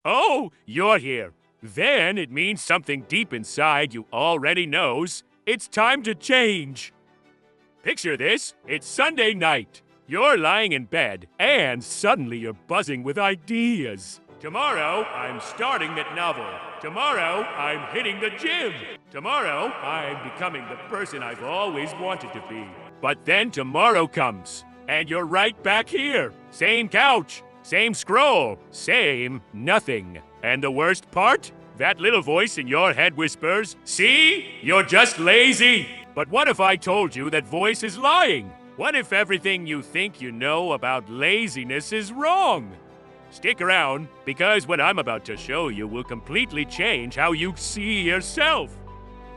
Oh, you're here. Then it means something deep inside you already knows it's time to change. Picture this, it's Sunday night. You're lying in bed, and suddenly you're buzzing with ideas. Tomorrow, I'm starting that novel. Tomorrow, I'm hitting the gym. Tomorrow, I'm becoming the person I've always wanted to be. But then tomorrow comes, and you're right back here. Same couch, same scroll, same nothing. And the worst part? That little voice in your head whispers, "See? You're just lazy." But what if I told you that voice is lying? What if everything you think you know about laziness is wrong? Stick around, because what I'm about to show you will completely change how you see yourself.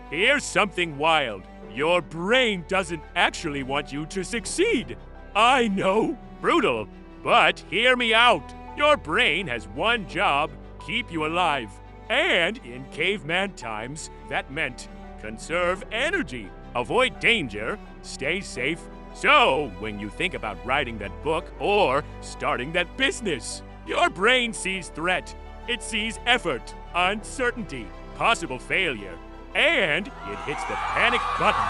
Here's something wild. Your brain doesn't actually want you to succeed. I know, brutal, but hear me out. Your brain has one job, keep you alive. And in caveman times, that meant conserve energy, avoid danger, stay safe. So, when you think about writing that book or starting that business, your brain sees threat. It sees effort, uncertainty, possible failure, and it hits the panic button.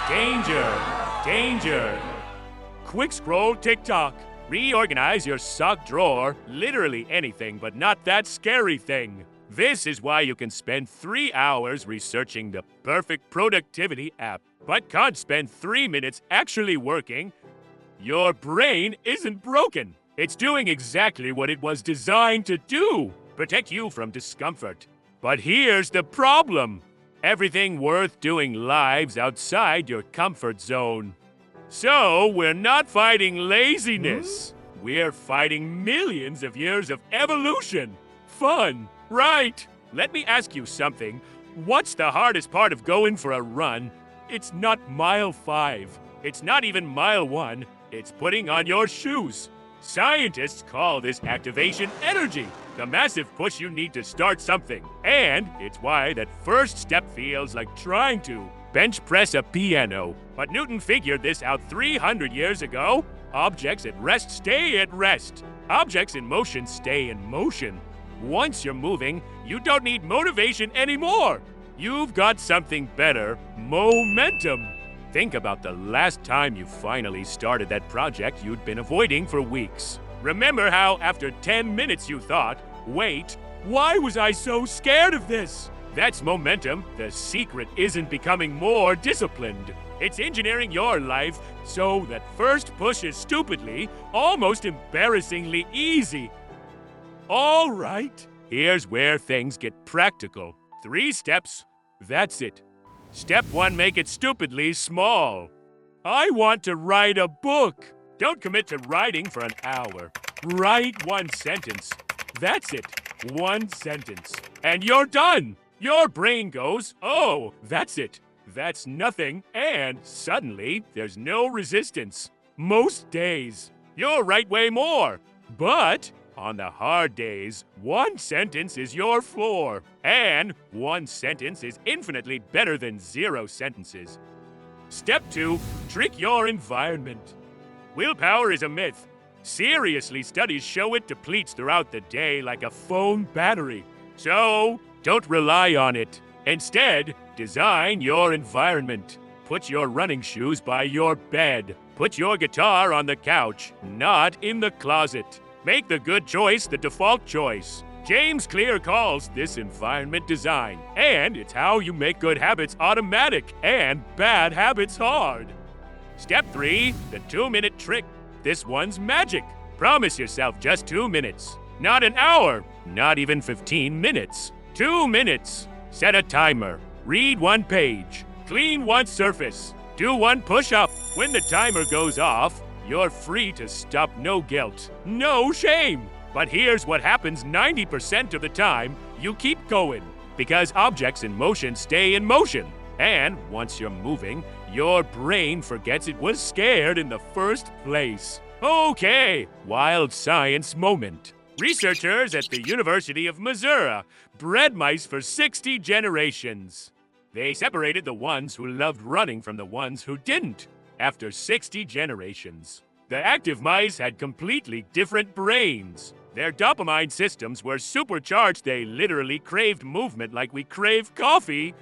Danger, danger. Quick scroll TikTok. Reorganize your sock drawer, literally anything, but not that scary thing. This is why you can spend 3 hours researching the perfect productivity app, but can't spend 3 minutes actually working. Your brain isn't broken. It's doing exactly what it was designed to do, protect you from discomfort. But here's the problem. Everything worth doing lives outside your comfort zone. So, we're not fighting laziness. We're fighting millions of years of evolution. Fun, right? Let me ask you something. What's the hardest part of going for a run? It's not mile 5. It's not even mile 1. It's putting on your shoes. Scientists call this activation energy, the massive push you need to start something. And it's why that first step feels like trying to bench press a piano. But Newton figured this out 300 years ago. Objects at rest stay at rest. Objects in motion stay in motion. Once you're moving, you don't need motivation anymore. You've got something better, momentum. Think about the last time you finally started that project you'd been avoiding for weeks. Remember how after 10 minutes you thought, wait, why was I so scared of this? That's momentum. The secret isn't becoming more disciplined. It's engineering your life so that first push is stupidly, almost embarrassingly easy. All right, here's where things get practical. 3 steps, that's it. Step 1, make it stupidly small. I want to write a book. Don't commit to writing for an hour. Write 1 sentence. That's it, 1 sentence. And you're done. Your brain goes, oh, that's it. That's nothing. And suddenly, there's no resistance. Most days, you'll write way more. But on the hard days, 1 sentence is your floor. And 1 sentence is infinitely better than 0 sentences. Step 2, trick your environment. Willpower is a myth. Seriously, studies show it depletes throughout the day like a phone battery. So, don't rely on it. Instead, design your environment. Put your running shoes by your bed. Put your guitar on the couch, not in the closet. Make the good choice the default choice. James Clear calls this environment design, and it's how you make good habits automatic and bad habits hard. Step 3, the 2-minute trick. This one's magic. Promise yourself just 2 minutes. Not an hour, not even 15 minutes. 2 minutes. Set a timer. Read 1 page. Clean 1 surface. Do 1 push-up. When the timer goes off, you're free to stop, no guilt, no shame. But here's what happens 90% of the time, you keep going. Because objects in motion stay in motion. And once you're moving, your brain forgets it was scared in the first place. Okay, wild science moment. Researchers at the University of Missouri bred mice for 60 generations. They separated the ones who loved running from the ones who didn't. After 60 generations, the active mice had completely different brains. Their dopamine systems were supercharged. They literally craved movement like we crave coffee.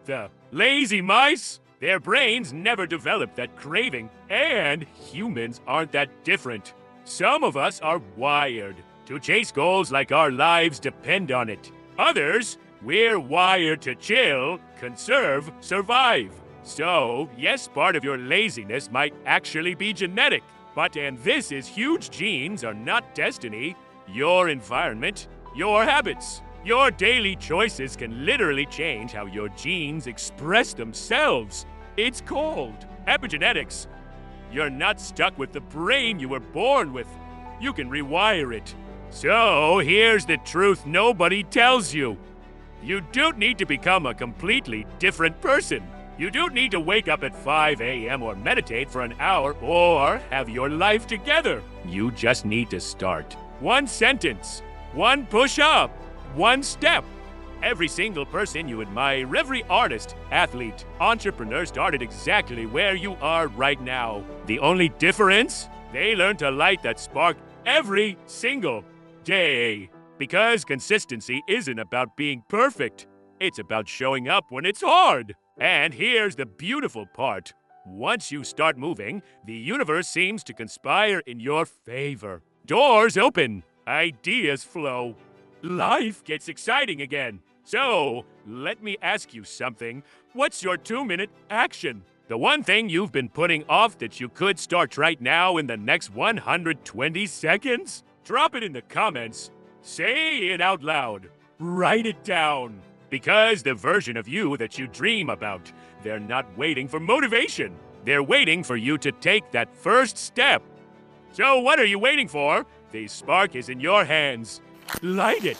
The lazy mice, their brains never developed that craving, and humans aren't that different. Some of us are wired to chase goals like our lives depend on it. Others, we're wired to chill, conserve, survive. So, yes, part of your laziness might actually be genetic. But, and this is huge, genes are not destiny. Your environment, your habits, your daily choices can literally change how your genes express themselves. It's called epigenetics. You're not stuck with the brain you were born with. You can rewire it. So, here's the truth nobody tells you. You don't need to become a completely different person. You don't need to wake up at 5 a.m. or meditate for an hour or have your life together. You just need to start. One sentence, one push-up, one step. Every single person you admire, every artist, athlete, entrepreneur started exactly where you are right now. The only difference? They learned to light that spark every single day. Because consistency isn't about being perfect. It's about showing up when it's hard. And here's the beautiful part. Once you start moving, the universe seems to conspire in your favor. Doors open, ideas flow, life gets exciting again. So, let me ask you something. What's your 2-minute action? The one thing you've been putting off that you could start right now in the next 120 seconds? Drop it in the comments. Say it out loud. Write it down. Because the version of you that you dream about, they're not waiting for motivation. They're waiting for you to take that first step. So what are you waiting for? The spark is in your hands. Light it.